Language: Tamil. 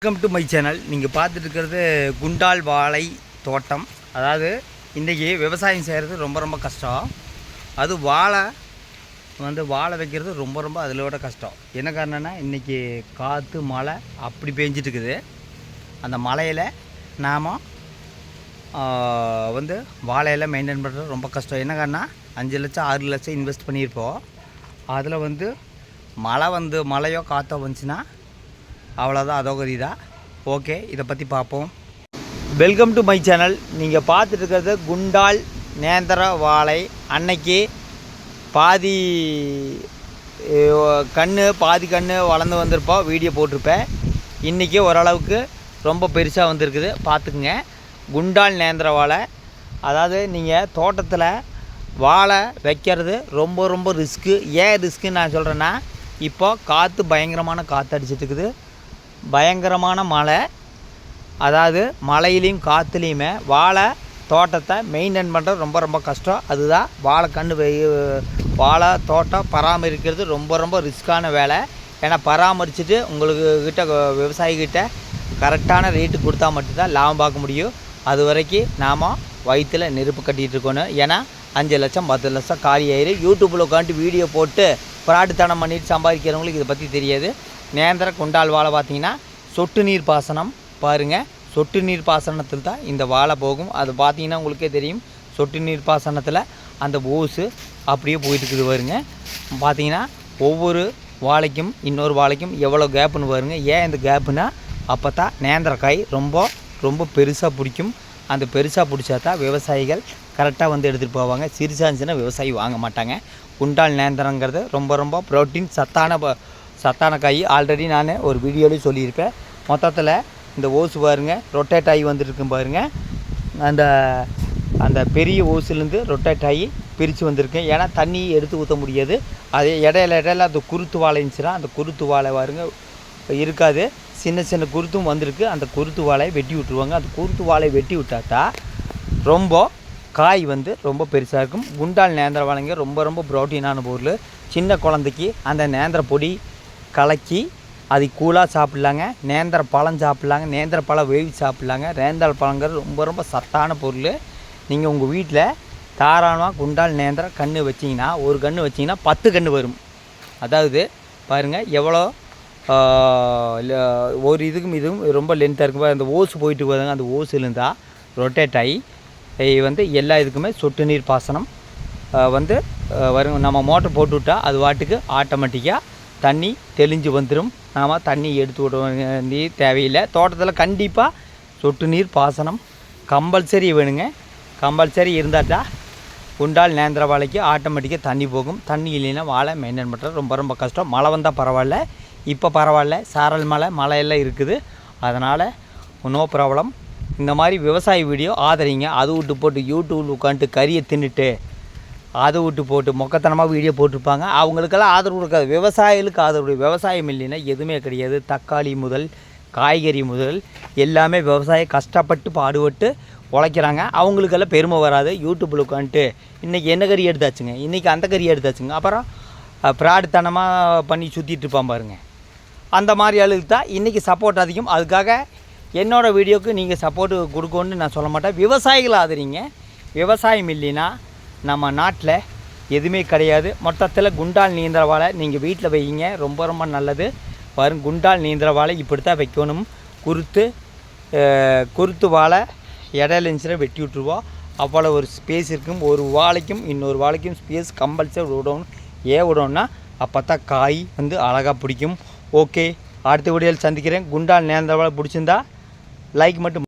Welcome to my channel. நீங்கள் பார்த்துட்டு இருக்கிறது குண்டால் வாழை தோட்டம். அதாவது இன்றைக்கி விவசாயம் செய்கிறது ரொம்ப கஷ்டம். அது வாழை வைக்கிறது ரொம்ப அதிலோட கஷ்டம். என்ன காரணம்னா இன்றைக்கி காற்று மழை அப்படி பெஞ்சிட்டு இருக்குது. அந்த மழையில் நாம் வாழையெல்லாம் மெயின்டைன் பண்ணுறது ரொம்ப கஷ்டம். என்ன காரணம் 5 லட்சம் 6 லட்சம் இன்வெஸ்ட் பண்ணியிருப்போம். அதில் மழையோ காற்றோ வந்துச்சுன்னா அவ்வளோதான், அதோகதி தான். ஓகே, இதை பற்றி பார்ப்போம். Welcome to my channel. நீங்கள் பார்த்துட்டு இருக்கிறது குண்டால் நேந்திர வாழை. அன்னைக்கு பாதி கன்று வளர்ந்து வந்திருப்போம், வீடியோ போட்டிருப்பேன். இன்றைக்கி ஓரளவுக்கு ரொம்ப பெருசாக வந்திருக்குது, பார்த்துக்குங்க. குண்டால் நேந்திர வாழை. அதாவது நீங்கள் தோட்டத்தில் வாழை வைக்கிறது ரொம்ப ரிஸ்க்கு. ஏன் ரிஸ்க்குன்னு நான் சொல்கிறேன்னா, இப்போ காற்று பயங்கரமான காற்று அடிச்சிட்டு இருக்குது, பயங்கரமான மழை. அதாவது மழையிலையும் காற்றுலையுமே வாழை தோட்டத்தை மெயின்டைன் பண்ணுறது ரொம்ப கஷ்டம். அதுதான் வாழை தோட்டம் பராமரிக்கிறது ரொம்ப ரிஸ்க்கான வேலை. ஏன்னா பராமரிச்சுட்டு விவசாயிகிட்ட கரெக்டான ரேட்டு கொடுத்தா மட்டும்தான் லாபம் பார்க்க முடியும். அது வரைக்கும் நாம் வயிற்றில் நெருப்பு கட்டிகிட்டு இருக்கணும். ஏன்னா 5 லட்சம் 10 லட்சம் காலி ஆயிரும். யூடியூப்பில் உட்காந்துட்டு வீடியோ போட்டு ஃப்ராடுத்தனம் பண்ணிட்டு சம்பாதிக்கிறவங்களுக்கு இதை பற்றி தெரியாது. நேந்திர குண்டால் வாழை பார்த்திங்கன்னா சொட்டு நீர் பாசனம் பாருங்கள். சொட்டு நீர் பாசனத்தில் தான் இந்த வாழை போகும். அது பார்த்திங்கன்னா உங்களுக்கே தெரியும். சொட்டு நீர் பாசனத்தில் அந்த ஓசு அப்படியே போயிட்டுருக்குது பாருங்க. பார்த்திங்கன்னா ஒவ்வொரு வாழைக்கும் இன்னொரு வாழைக்கும் எவ்வளோ கேப்புன்னு பாருங்க. ஏன் இந்த கேப்புனா அப்போ தான் நேந்திரக்காய் ரொம்ப பெருசாக பிடிக்கும். அந்த பெருசாக பிடிச்சா தான் விவசாயிகள் கரெக்டாக எடுத்துகிட்டு போவாங்க. சிறுசாக இருந்துச்சுன்னா விவசாயி வாங்க மாட்டாங்க. குண்டால் நேந்திரங்கிறது ரொம்ப ப்ரோட்டீன் சத்தான காய். ஆல்ரெடி நான் ஒரு வீடியோலையும் சொல்லியிருப்பேன். மொத்தத்தில் இந்த ஓசு பாருங்கள், ரொட்டேட் ஆகி வந்துருக்கும் பாருங்கள். அந்த பெரிய ஓசுலேருந்து ரொட்டேட் ஆகி பிரித்து வந்திருக்கேன். ஏன்னா தண்ணி எடுத்து ஊற்ற முடியாது. அதே இடையில அந்த குருத்து வாழை இருந்துச்சுன்னா அந்த குருத்து வாழை பாருங்க இருக்காது. சின்ன குருத்தும் வந்திருக்கு. அந்த குருத்து வாழையை வெட்டி விட்ருவாங்க. அந்த குருத்து வாழையை வெட்டி விட்டாட்டா ரொம்ப காய் ரொம்ப பெருசாக இருக்கும். குண்டால் நேந்திர வாழைங்க ரொம்ப ப்ரோட்டீனான பொருள். சின்ன குழந்தைக்கு அந்த நேந்திர பொடி கலக்கி அது கூலாக சாப்பிட்லாங்க. நேந்திர பழம் சாப்பிட்லாங்க. நேந்திர பழம் வேவி சாப்பிட்லாங்க. நேந்திர பழங்கிறது ரொம்ப சத்தான பொருள். நீங்கள் உங்கள் வீட்டில் தாராளமாக குண்டால் நேந்திர கன்று வச்சிங்கன்னா, ஒரு கன்று வச்சிங்கன்னா 10 கன்று வரும். அதாவது பாருங்கள் எவ்வளோ ஒரு இதுவும் ரொம்ப லென்த்தாக இருக்கும். அந்த ஓசு போயிட்டு போதுங்க. அந்த ஓசுலேருந்தால் ரொட்டேட் ஆகி எல்லா இதுக்குமே சொட்டு நீர் பாசனம் வரும். நம்ம மோட்டர் போட்டு விட்டால் அது வாட்டுக்கு ஆட்டோமேட்டிக்காக தண்ணி தெளிஞ்சு வந்துடும். நாம் தண்ணி எடுத்து விட வேண்டிய தேவையில்லை. தோட்டத்தில் கண்டிப்பாக சொட்டு நீர் பாசனம் கம்பல்சரி வேணுங்க. கம்பல்சரி இருந்தாட்டா குண்டால் நேந்திர வாழைக்கு ஆட்டோமேட்டிக்காக தண்ணி போகும். தண்ணி இல்லைன்னா வாழை மெயின்டைன் பண்ணுறது ரொம்ப கஷ்டம். மழை வந்தால் பரவாயில்ல, இப்போ பரவாயில்ல. சாரல் மழையெல்லாம் இருக்குது. அதனால் நோ ப்ராப்ளம். இந்த மாதிரி விவசாய வீடியோ ஆதரிங்க. அது விட்டு போட்டு யூடியூப் உட்காந்துட்டு கறியை தின்னுட்டு அதை விட்டு போட்டு மொக்கத்தனமாக வீடியோ போட்டிருப்பாங்க. அவங்களுக்கெல்லாம் ஆதரவு கொடுக்காது. விவசாயிகளுக்கு ஆதரவு. விவசாயம் இல்லைன்னா எதுவுமே கிடையாது. தக்காளி முதல் காய்கறி முதல் எல்லாமே விவசாயம் கஷ்டப்பட்டு பாடுபட்டு உழைக்கிறாங்க. அவங்களுக்கெல்லாம் பெருமை வராது. யூடியூப்பில் உட்காந்துட்டு இன்றைக்கி என்ன கறி எடுத்தாச்சுங்க, இன்றைக்கி அந்த கறி எடுத்தாச்சுங்க, அப்புறம் ப்ராடுத்தனமாக பண்ணி சுற்றிட்டு இருப்பான் பாருங்க. அந்த மாதிரி ஆளுக்கு தான் இன்றைக்கி சப்போர்ட் அதிகம். அதுக்காக என்னோடய வீடியோவுக்கு நீங்கள் சப்போர்ட்டு கொடுக்கணுன்னு நான் சொல்ல மாட்டேன். விவசாயிகள் ஆதரிங்க. விவசாயம் இல்லைன்னா நம்ம நாட்டில் எதுவுமே கிடையாது. மொத்தத்தில் குண்டால் நேந்திர வாழை நீங்கள் வீட்டில் வைங்க, ரொம்ப நல்லது. பாருங்க, குண்டால் நேந்திர வாழை இப்படி தான் வைக்கணும். குருத்து வாழை இடையில இருந்துச்சுன்னா வெட்டி விட்டுருவோம். அவ்வளோ ஒரு ஸ்பேஸ் இருக்கும். ஒரு வாழைக்கும் இன்னொரு வாழைக்கும் ஸ்பேஸ் கம்பல்சரி விடணும். ஏன் விடணும்னா அப்போ தான் காய் அழகாக பிடிக்கும். ஓகே, அடுத்த வீடியோவில் சந்திக்கிறேன். குண்டால் நேந்திர வாழை பிடிச்சிருந்தா லைக் மட்டும்